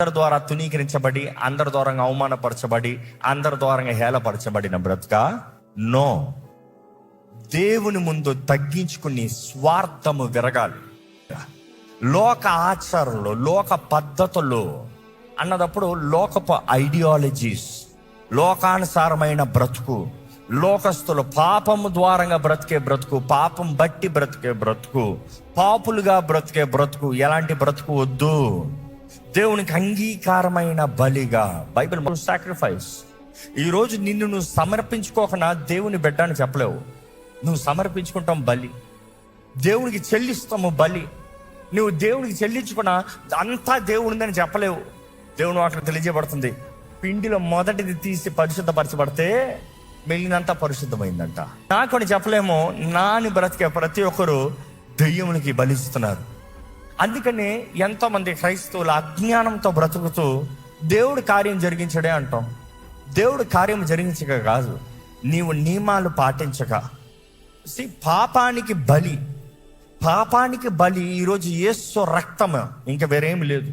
అందరి ద్వారా తునీకరించబడి, అందరి ద్వారా అవమానపరచబడి, అందరి ద్వారా హేళపరచబడిన బ్రతుక నో. దేవుని ముందు తగ్గించుకుని స్వార్థము విరగాలి. లోక ఆచారాలు, లోక పద్ధతులు అన్నదప్పుడు లోకపు ఐడియాలజీస్, లోకానుసారమైన బ్రతుకు, లోకస్తులు పాపము ద్వారంగా బ్రతికే బ్రతుకు, పాపం బట్టి బ్రతికే బ్రతుకు, పాపులుగా బ్రతికే బ్రతుకు, ఎలాంటి బ్రతుకు వద్దు. దేవునికి అంగీకారమైన బలిగా, బైబిల్ సాక్రిఫైస్. ఈరోజు నిన్ను నువ్వు సమర్పించుకోకుండా దేవుని బిడ్డ అని చెప్పలేవు. నువ్వు సమర్పించుకుంటాం బలి, దేవునికి చెల్లిస్తాము బలి. నువ్వు దేవునికి చెల్లించుకున్నా అంతా దేవునిదని చెప్పలేవు. దేవుని వాటిలో తెలియజేయబడుతుంది, పిండిలో మొదటిది తీసి పరిశుద్ధపరచబడితే మిగిలినంతా పరిశుద్ధమైందంట. నాకొని చెప్పలేము. నాని బ్రతికే ప్రతి ఒక్కరు దెయ్యమునికి బలిస్తున్నారు. అందుకని ఎంతోమంది క్రైస్తవులు అజ్ఞానంతో బ్రతుకుతూ దేవుడు కార్యం జరిగించడే అంటాం. దేవుడు కార్యం జరిగించక కాదు, నీవు నియమాలు పాటించక. పాపానికి బలి ఈరోజు యేసు రక్తము, ఇంకా వేరేం లేదు.